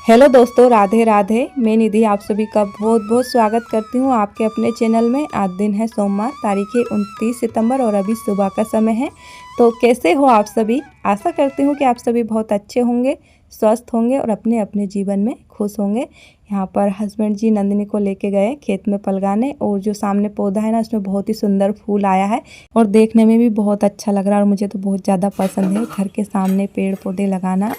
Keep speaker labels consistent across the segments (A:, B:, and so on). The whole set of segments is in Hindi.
A: हेलो दोस्तों, राधे राधे। मैं निधि आप सभी का बहुत बहुत स्वागत करती हूँ आपके अपने चैनल में। आज दिन है सोमवार, तारीख है 29 सितंबर और अभी सुबह का समय है। तो कैसे हो आप सभी? आशा करती हूँ कि आप सभी बहुत अच्छे होंगे, स्वस्थ होंगे और अपने अपने जीवन में खुश होंगे। यहाँ पर हस्बैंड जी नंदिनी को लेके गए खेत में पलगाने, और जो सामने पौधा है ना, उसमें बहुत ही सुंदर फूल आया है और देखने में भी बहुत अच्छा लग रहा है और मुझे तो बहुत ज़्यादा पसंद है घर के सामने पेड़ पौधे लगाना।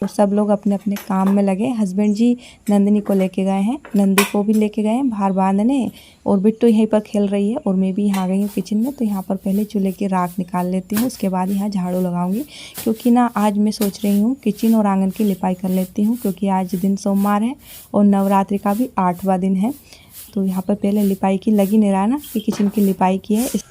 A: तो सब लोग अपने अपने काम में लगे। हस्बैंड जी नंदिनी को लेके गए हैं, नंदी को भी लेके गए हैं बाहर बांधने, और बिट्टू यहीं पर खेल रही है और मैं भी यहाँ गई हूँ किचन में। तो यहाँ पर पहले चूल्हे की राख निकाल लेती हूँ, उसके बाद यहाँ झाड़ू लगाऊंगी, क्योंकि ना आज मैं सोच रही हूँ किचन और आंगन की लिपाई कर लेती हूँ, क्योंकि आज दिन सोमवार है और नवरात्रि का भी 8वां दिन है। तो यहाँ पर पहले लिपाई की लगी नहीं रहा ना कि किचन की लिपाई की है।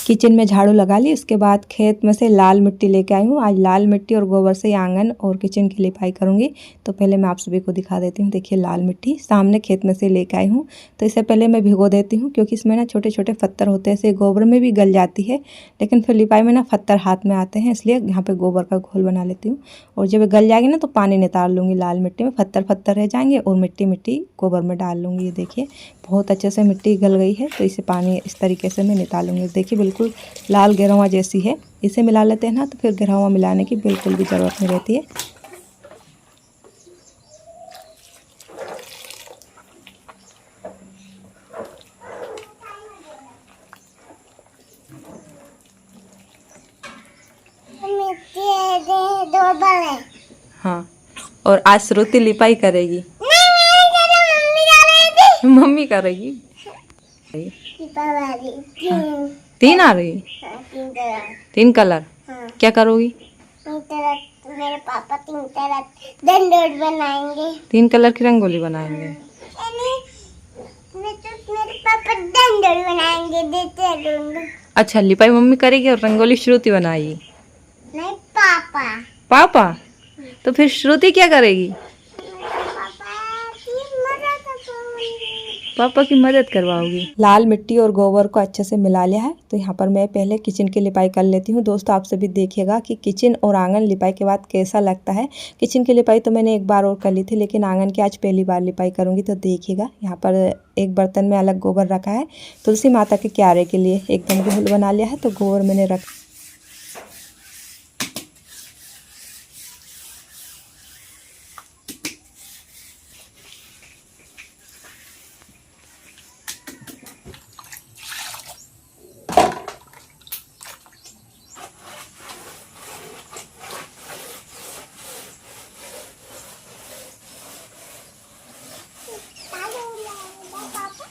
A: किचन में झाड़ू लगा ली, उसके बाद खेत में से लाल मिट्टी लेके आई हूँ। आज लाल मिट्टी और गोबर से आंगन और किचन की लिपाई करूँगी। तो पहले मैं आप सभी को दिखा देती हूँ। देखिए, लाल मिट्टी सामने खेत में से लेके आई हूँ। तो इसे पहले मैं भिगो देती हूँ, क्योंकि इसमें ना छोटे छोटे पत्थर होते हैं। इसे गोबर में भी गल जाती है, लेकिन फिर लिपाई में ना पत्थर हाथ में आते हैं, इसलिए यहाँ पर गोबर का घोल बना लेती हूँ। और जब गल जाएगी ना, तो पानी नितार लूँगी लाल मिट्टी में, पत्थर रह जाएंगे और मिट्टी मिट्टी गोबर में डाल लूँगी। ये देखिए, बहुत अच्छे से मिट्टी गल गई है। तो इसे पानी इस तरीके से मैं निकाल लूँगी। देखिए, बिल्कुल लाल गेरवा जैसी है। इसे मिला लेते हैं ना, तो फिर गेरवा मिलाने की बिल्कुल भी ज़रूरत नहीं रहती है। हाँ, और आज श्रुति लिपाई करेगी। मम्मी करेगी। हाँ। तीन आ रही? तीन कलर। हाँ। क्या करोगी? मेरे पापा तीन कलर बनाएंगे। 3 कलर की रंगोली बनाएंगे। मेरे पापा रंगोली बनाएंगे, देते। अच्छा, लिपाई मम्मी करेगी और रंगोली श्रुति बनाएगी। नहीं, पापा। पापा? तो फिर श्रुति क्या करेगी? पापा की मदद करवाओगी। लाल मिट्टी और गोबर को अच्छे से मिला लिया है। तो यहाँ पर मैं पहले किचन की लिपाई कर लेती हूँ। दोस्तों, आप सभी देखिएगा कि किचन और आंगन लिपाई के बाद कैसा लगता है। किचन की लिपाई तो मैंने एक बार और कर ली थी, लेकिन आंगन की आज पहली बार लिपाई करूँगी। तो देखिएगा, यहाँ पर एक बर्तन में अलग गोबर रखा है, तुलसी माता के क्यारे के लिए एकदम घोल बना लिया है। तो गोबर मैंने रख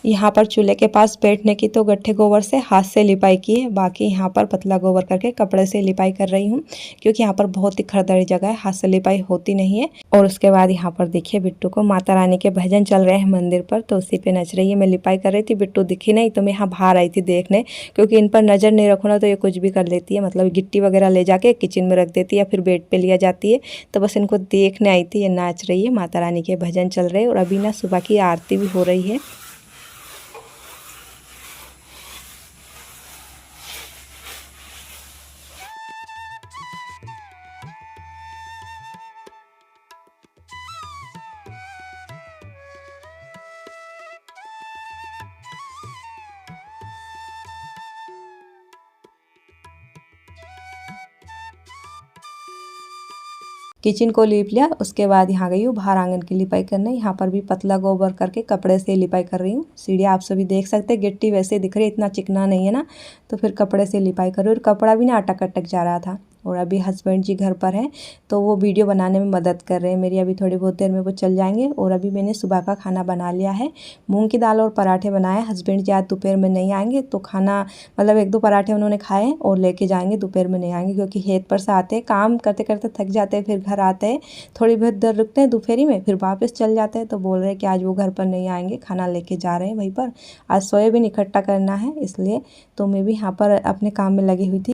A: यहाँ पर चूल्हे के पास बैठने की तो गट्ठे गोबर से हाथ से लिपाई की है, बाकी यहाँ पर पतला गोबर करके कपड़े से लिपाई कर रही हूँ, क्योंकि यहाँ पर बहुत ही खरदरी जगह है, हाथ से लिपाई होती नहीं है। और उसके बाद यहाँ पर देखिए, बिट्टू को माता रानी के भजन चल रहे हैं मंदिर पर, तो उसी पे नच रही है। मैं लिपाई कर रही थी, बिट्टू दिखी नहीं, तो मैं यहाँ बाहर आई थी देखने, क्योंकि इन पर नज़र नहीं रखो ना तो ये कुछ भी कर लेती है। मतलब गिट्टी वगैरह ले जाके किचन में रख देती है या फिर बेड पर लिया जाती है। तो बस इनको देखने आई थी। ये नाच रही है, माता रानी के भजन चल रहे हैं और अभी ना सुबह की आरती भी हो रही है। किचन को लीप लिया, उसके बाद यहाँ गई हूँ बाहर आंगन की लिपाई करने। यहाँ पर भी पतला गोबर करके कपड़े से लिपाई कर रही हूँ। सीढ़ियाँ आप सभी देख सकते हैं, गिट्टी वैसे दिख रही है, इतना चिकना नहीं है ना, तो फिर कपड़े से लिपाई कर रही हूँ। और कपड़ा भी ना अटक अटक जा रहा था। और अभी हस्बैंड जी घर पर हैं, तो वो वीडियो बनाने में मदद कर रहे हैं मेरी। अभी थोड़ी बहुत देर में वो चल जाएंगे। और अभी मैंने सुबह का खाना बना लिया है, मूंग की दाल और पराठे बनाए। हस्बैंड जी आज दोपहर में नहीं आएंगे, तो खाना मतलब 1-2 पराठे उन्होंने खाए और लेके जाएंगे, दोपहर में नहीं आएंगे, क्योंकि खेत पर से आते हैं, काम करते करते थक जाते हैं, फिर घर आते हैं, थोड़ी बहुत देर रुकते हैं दोपहरी में, फिर वापस चल जाते हैं। तो बोल रहे हैं कि आज वो घर पर नहीं आएंगे, खाना लेके जा रहे हैं वहीं पर। आज सोयाबीन इकट्ठा करना है, इसलिए तो मैं भी यहाँ पर अपने काम में लगी हुई थी।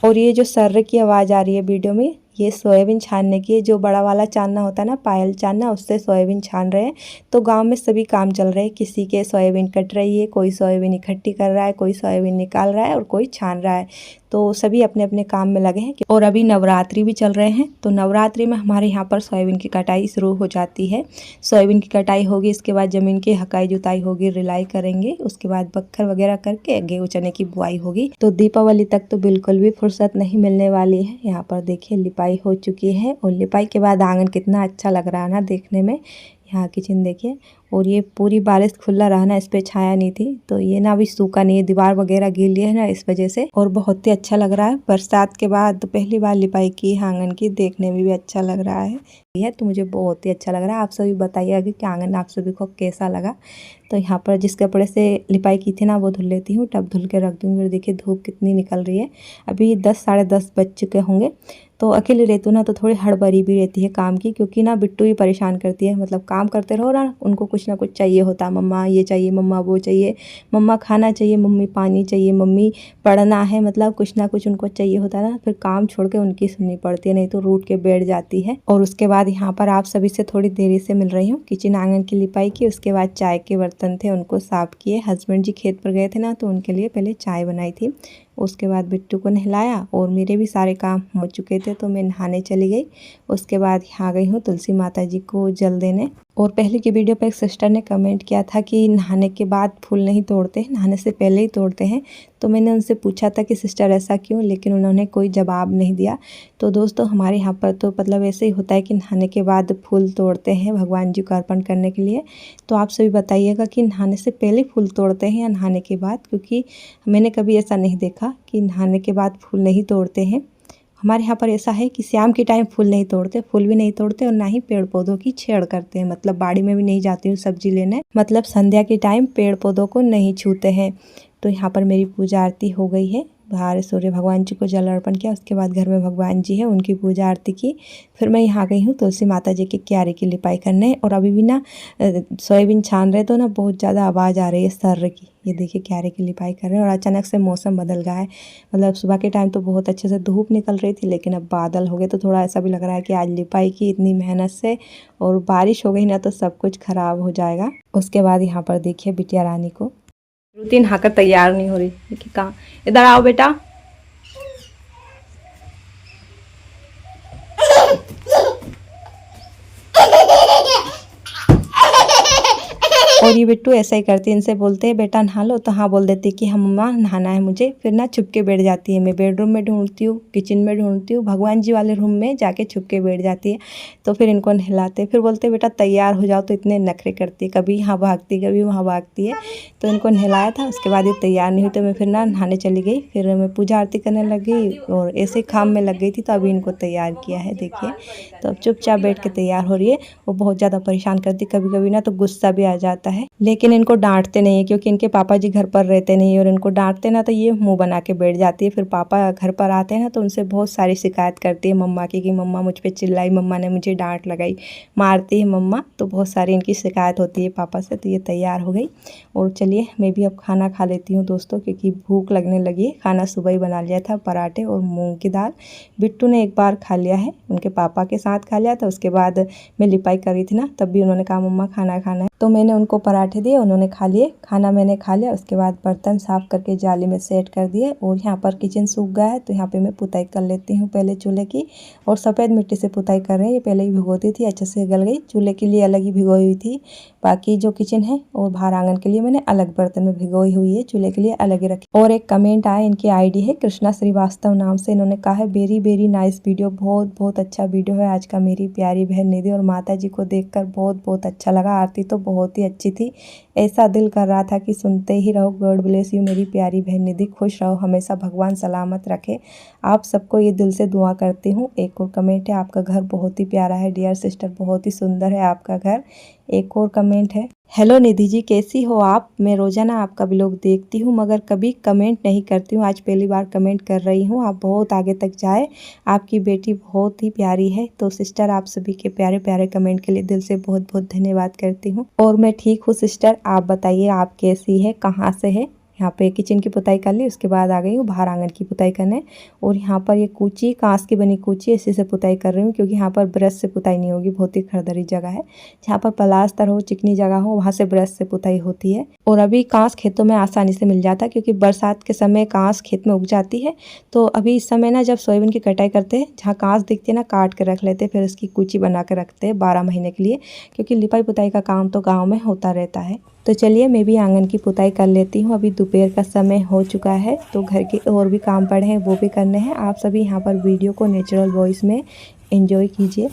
A: और ये जो सर्र की आवाज़ आ रही है वीडियो में, ये सोयाबीन छानने की है। जो बड़ा वाला छानना होता है ना, पायल छानना, उससे सोयाबीन छान रहे हैं। तो गांव में सभी काम चल रहे हैं, किसी के सोयाबीन कट रही है, कोई सोयाबीन इकट्ठी कर रहा है, कोई सोयाबीन निकाल रहा है और कोई छान रहा है। तो सभी अपने अपने काम में लगे हैं। और अभी नवरात्रि भी चल रहे हैं, तो नवरात्रि में हमारे यहाँ पर सोयाबीन की कटाई शुरू हो जाती है। सोयाबीन की कटाई होगी, इसके बाद ज़मीन की हकाई जुताई होगी, रिलाई करेंगे, उसके बाद बक्खर वगैरह करके गेहूँ चने की बुआई होगी। तो दीपावली तक तो बिल्कुल भी फुर्सत नहीं मिलने वाली है। यहाँ पर देखिए लिपाई हो चुकी है और लिपाई के बाद आंगन कितना अच्छा लग रहा है ना देखने में। यहाँ किचन देखिए, और ये पूरी बारिश खुला रहा ना, इस पे छाया नहीं थी, तो ये ना अभी सूखा नहीं है, दीवार वगैरह गीली है ना इस वजह से, और बहुत ही अच्छा लग रहा है। बरसात के बाद पहली बार लिपाई की आंगन की, देखने में भी अच्छा लग रहा है तो मुझे बहुत ही अच्छा लग रहा है। आप सभी बताइएगा कि आंगन आप सभी को कैसा लगा। तो यहाँ पर जिस कपड़े से लिपाई की थी ना, वो धुल लेती हूँ, टब धुल के रख दूँगी। और देखिए धूप कितनी निकल रही है, अभी 10 साढ़े 10 बज चुके होंगे। तो अकेले रहती हूँ ना, तो थोड़ी हड़बड़ी भी रहती है काम की, क्योंकि ना बिट्टू ही परेशान करती है। मतलब काम करते रहो ना, उनको कुछ ना कुछ चाहिए होता, मम्मा ये चाहिए, मम्मा वो चाहिए, मम्मा खाना चाहिए, मम्मी पानी चाहिए, मम्मी पढ़ना है, मतलब कुछ ना कुछ उनको चाहिए होता है ना। फिर काम छोड़ के उनकी सुननी पड़ती है, नहीं तो रूठ के बैठ जाती है। और उसके बाद यहाँ पर आप सभी से थोड़ी देरी से मिल रही हूँ। किचन आंगन की लिपाई की, उसके बाद चाय के बर्तन थे उनको साफ किए। हस्बैंड जी खेत पर गए थे ना, तो उनके लिए पहले चाय बनाई थी। उसके बाद बिट्टू को नहलाया, और मेरे भी सारे काम हो चुके थे, तो मैं नहाने चली गई। उसके बाद यहाँ गई हूँ तुलसी माता जी को जल देने। और पहले की वीडियो पे एक सिस्टर ने कमेंट किया था कि नहाने के बाद फूल नहीं तोड़ते, नहाने से पहले ही तोड़ते हैं। तो मैंने उनसे पूछा था कि सिस्टर ऐसा क्यों, लेकिन उन्होंने कोई जवाब नहीं दिया। तो दोस्तों हमारे यहाँ पर तो मतलब ऐसे ही होता है कि नहाने के बाद फूल तोड़ते हैं भगवान जी को अर्पण करने के लिए। तो आप सभी बताइएगा कि नहाने से पहले फूल तोड़ते हैं या नहाने के बाद, क्योंकि मैंने कभी ऐसा नहीं देखा कि नहाने के बाद फूल नहीं तोड़ते हैं। हमारे यहाँ पर ऐसा है कि शाम के टाइम फूल नहीं तोड़ते, फूल भी नहीं तोड़ते, और ना ही पेड़ पौधों की छेड़ करते हैं। मतलब बाड़ी में भी नहीं जाती हूँ सब्जी लेने, मतलब संध्या के टाइम पेड़ पौधों को नहीं छूते हैं। तो यहाँ पर मेरी पूजा आरती हो गई है। बाहर सूर्य भगवान जी को जल अर्पण किया, उसके बाद घर में भगवान जी है उनकी पूजा आरती की। फिर मैं यहाँ गई हूँ तुलसी माता जी की क्यारी की लिपाई करने। और अभी भी ना सोयाबीन छान रहे, तो ना बहुत ज़्यादा आवाज़ आ रही है सर्र की। ये देखिए क्यारी की लिपाई कर रहे हैं, और अचानक से मौसम बदल गया है। मतलब सुबह के टाइम तो बहुत अच्छे से धूप निकल रही थी, लेकिन अब बादल हो गए, तो थोड़ा ऐसा भी लग रहा है कि आज लिपाई की इतनी मेहनत से, और बारिश हो गई ना तो सब कुछ खराब हो जाएगा। उसके बाद यहाँ पर देखिए बिटिया रानी को, रूटीन नहाकर तैयार नहीं हो रही। देखिए कहाँ, इधर आओ बेटा। और ये बिट्टू ऐसा ही करती है, इनसे बोलते हैं बेटा नहा लो, तो हाँ बोल देती है कि हाँ मम्मा नहाना है मुझे। फिर ना छुप के बैठ जाती है। मैं बेडरूम में ढूंढती हूँ, किचन में ढूंढती हूँ, भगवान जी वाले रूम में जाके छुप के बैठ जाती है। तो फिर इनको नहलाते, फिर बोलते बेटा तैयार हो जाओ, तो इतने नखरे करती है, कभी यहाँ भागती कभी वहाँ भागती है। तो इनको नहलाया था, उसके बाद ये तैयार नहीं हुई, तो मैं फिर ना नहाने चली गई। फिर मैं पूजा आरती करने लगी, और ऐसे काम में लग गई थी। तो अभी इनको तैयार किया है देखिए, तो अब चुपचाप बैठ के तैयार हो रही है। वो बहुत ज़्यादा परेशान करती, कभी कभी ना तो गुस्सा भी आ जाता है, लेकिन इनको डांटते नहीं है, क्योंकि इनके पापा जी घर पर रहते नहीं, और इनको डांटते ना तो ये मुंह बना के बैठ जाती है। फिर पापा घर पर आते हैं ना, तो उनसे बहुत सारी शिकायत करती है मम्मा की, कि मम्मा मुझ पे चिल्लाई, मम्मा ने मुझे डांट लगाई, मारती है मम्मा। तो बहुत सारी इनकी शिकायत होती है पापा से। तो ये तैयार हो गई, और चलिए मैं भी अब खाना खा लेती हूँ दोस्तों, क्योंकि भूख लगने लगी है। खाना सुबह ही बना लिया था, पराठे और मूंग की दाल। बिट्टू ने एक बार खा लिया है, उनके पापा के साथ खा लिया था। उसके बाद मैं लिपाई कर रही थी ना, तब भी उन्होंने कहा मम्मा खाना खाना है, तो मैंने उनको पराठे दिए, उन्होंने खा लिए। खाना मैंने खा लिया, उसके बाद बर्तन साफ करके जाली में सेट कर दिए। और यहाँ पर किचन सूख गया है, तो यहाँ पे मैं पुताई कर लेती हूँ पहले चूल्हे की। और सफ़ेद मिट्टी से पुताई कर रहे हैं, ये पहले ही भिगोती थी, अच्छे से गल गई। चूल्हे के लिए अलग ही भिगोई हुई थी, बाकी जो किचन है और बाहर आंगन के लिए मैंने अलग बर्तन में भिगोई हुई है, चूल्हे के लिए अलग ही रखी। और एक कमेंट आया, इनकी आईडी है कृष्णा श्रीवास्तव नाम से, इन्होंने कहा है वेरी वेरी नाइस वीडियो, बहुत बहुत अच्छा वीडियो है आज का मेरी प्यारी बहन निधि। और माता जी को देखकर बहुत बहुत अच्छा लगा, आरती तो बहुत ही अच्छी थी। ऐसा दिल कर रहा था कि सुनते ही रहो। गॉड ब्लेस यू मेरी प्यारी बहन निधि, खुश रहो हमेशा, भगवान सलामत रखे आप सबको, ये दिल से दुआ करती हूँ। एक और कमेंट है, आपका घर बहुत ही प्यारा है डियर सिस्टर, बहुत ही सुंदर है आपका घर। एक और कमेंट है, हेलो निधि जी कैसी हो आप, मैं रोजाना आपका ब्लॉग देखती हूँ, मगर कभी कमेंट नहीं करती हूँ, आज पहली बार कमेंट कर रही हूँ। आप बहुत आगे तक जाए, आपकी बेटी बहुत ही प्यारी है। तो सिस्टर आप सभी के प्यारे प्यारे कमेंट के लिए दिल से बहुत बहुत धन्यवाद करती हूँ। और मैं ठीक हूँ सिस्टर, आप बताइए आप कैसी है, कहाँ से है। यहाँ पे किचन की पुताई कर ली, उसके बाद आ गई हूँ बाहर आंगन की पुताई करने। और यहाँ पर ये कूची, कांच की बनी कूची, इसी से पुताई कर रही हूँ क्योंकि यहाँ पर ब्रश से पुताई नहीं होगी। बहुत ही खरदरी जगह है, जहाँ पर प्लास्टर हो, चिकनी जगह हो, वहाँ से ब्रश से पुताई होती है। और अभी कांच खेतों में आसानी से मिल जाता है क्योंकि बरसात के समय कांच खेत में उग जाती है। तो अभी इस समय ना जब सोयाबीन की कटाई करते हैं, जहाँ कांच दिखती है ना, काट के रख लेते हैं, फिर उसकी कूची बना के रखते हैं 12 महीने के लिए, क्योंकि लिपाई पुताई का काम तो गाँव में होता रहता है। तो चलिए मैं भी आंगन की पुताई कर लेती हूँ। अभी दोपहर का समय हो चुका है, तो घर के और भी काम पड़े हैं वो भी करने हैं। आप सभी यहाँ पर वीडियो को नेचुरल वॉइस में एंजॉय कीजिए।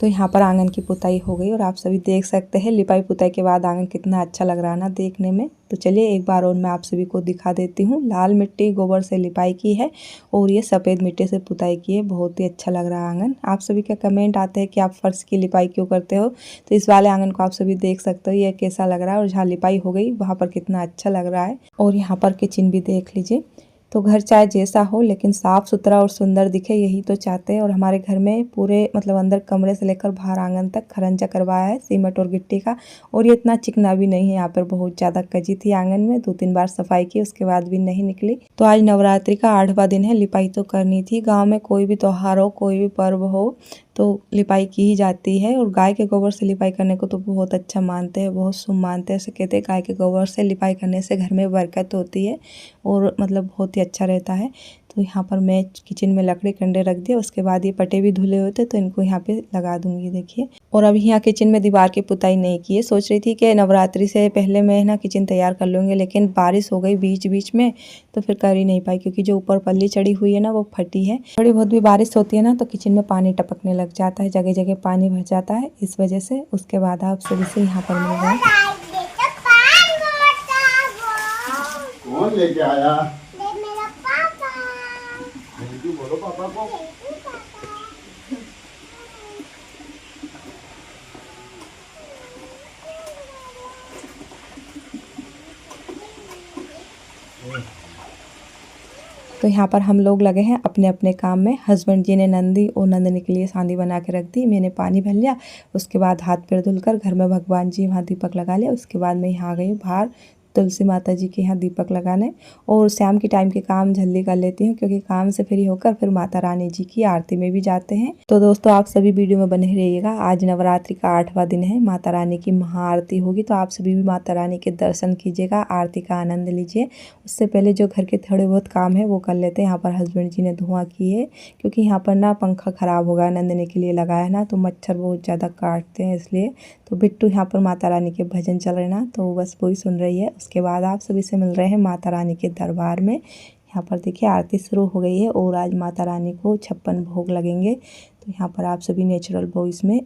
A: तो यहाँ पर आंगन की पुताई हो गई और आप सभी देख सकते हैं लिपाई पुताई के बाद आंगन कितना अच्छा लग रहा है ना देखने में। तो चलिए एक बार और मैं आप सभी को दिखा देती हूँ। लाल मिट्टी गोबर से लिपाई की है और ये सफ़ेद मिट्टी से पुताई की है। बहुत ही अच्छा लग रहा है आंगन। आप सभी का कमेंट आते हैं कि आप फर्श की लिपाई क्यों करते हो, तो इस वाले आंगन को आप सभी देख सकते हो ये कैसा लग रहा है, और जहाँ लिपाई हो गई वहाँ पर कितना अच्छा लग रहा है। और यहाँ पर किचन भी देख लीजिए। तो घर चाहे जैसा हो लेकिन साफ़ सुथरा और सुंदर दिखे, यही तो चाहते हैं। और हमारे घर में पूरे मतलब अंदर कमरे से लेकर बाहर आंगन तक खरंजा करवाया है सीमेंट और गिट्टी का। और ये इतना चिकना भी नहीं है, यहाँ पर बहुत ज़्यादा कजी थी आंगन में, 2-3 बार सफाई की उसके बाद भी नहीं निकली। तो आज नवरात्रि का 8वां दिन है, लिपाई तो करनी थी। गाँव में कोई भी त्यौहार हो, कोई भी पर्व हो, तो लिपाई की ही जाती है। और गाय के गोबर से लिपाई करने को तो बहुत अच्छा मानते हैं, बहुत शुभ मानते हैं। ऐसे कहते हैं गाय के गोबर से लिपाई करने से घर में बरकत होती है और मतलब बहुत ही अच्छा रहता है। तो यहाँ पर मैं किचन में लकड़ी कंडे रख दिए, उसके बाद ये पटे भी धुले हुए थे तो इनको यहाँ पे लगा दूंगी देखिए। और अभी यहाँ किचन में दीवार की पुताई नहीं की है। सोच रही थी कि नवरात्रि से पहले मैं ना किचन तैयार कर लूँगी, लेकिन बारिश हो गई बीच बीच में तो फिर कर ही नहीं पाई, क्योंकि जो ऊपर पल्ली चढ़ी हुई है ना वो फटी है। थोड़ी बहुत भी बारिश होती है ना तो किचन में पानी टपकने लग जाता है, जगह जगह पानी भर जाता है इस वजह से। उसके बाद आप सभी से यहाँ पर मिल रहा है।
B: कौन लेके आया?
C: मेरा पापा।
B: थैंक यू बोलो पापा को।
A: तो यहाँ पर हम लोग लगे हैं अपने अपने काम में। हस्बैंड जी ने नंदी और नंदनी के लिए सांदी बना के रख दी, मैंने पानी भर लिया। उसके बाद हाथ पैर धुलकर घर में भगवान जी वहाँ दीपक लगा लिया। उसके बाद मैं यहाँ आ गई बाहर तुलसी माता जी के यहाँ दीपक लगाने। और शाम के टाइम के काम जल्दी कर लेती हूँ, क्योंकि काम से फ्री होकर फिर माता रानी जी की आरती में भी जाते हैं। तो दोस्तों आप सभी वीडियो में बने रहिएगा। आज नवरात्रि का 8वां दिन है, माता रानी की महाआरती होगी, तो आप सभी भी माता रानी के दर्शन कीजिएगा, आरती का आनंद लीजिए। उससे पहले जो घर के थोड़े बहुत काम है वो कर लेते हैं। यहाँ पर हस्बैंड जी ने धुआं की है, क्योंकि यहाँ पर ना पंखा ख़राब हो गया, नंदने के लिए लगाया ना, तो मच्छर बहुत ज़्यादा काटते हैं इसलिए। तो बिट्टू यहाँ पर माता रानी के भजन चल रहे ना, तो बस वही सुन रही है। उसके बाद आप सभी से मिल रहे हैं माता रानी के दरबार में। यहाँ पर देखिए आरती शुरू हो गई है और आज माता रानी को 56 भोग लगेंगे। तो यहाँ पर आप सभी नेचुरल वॉइस में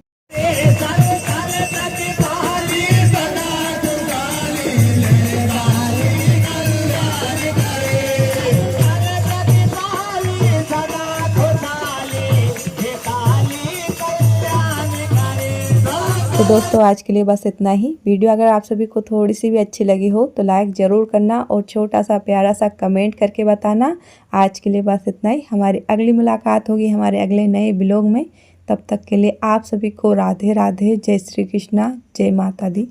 A: तो दोस्तों आज के लिए बस इतना ही। वीडियो अगर आप सभी को थोड़ी सी भी अच्छी लगी हो तो लाइक ज़रूर करना और छोटा सा प्यारा सा कमेंट करके बताना। आज के लिए बस इतना ही। हमारी अगली मुलाकात होगी हमारे अगले नए ब्लॉग में। तब तक के लिए आप सभी को राधे राधे, जय श्री कृष्णा, जय माता दी।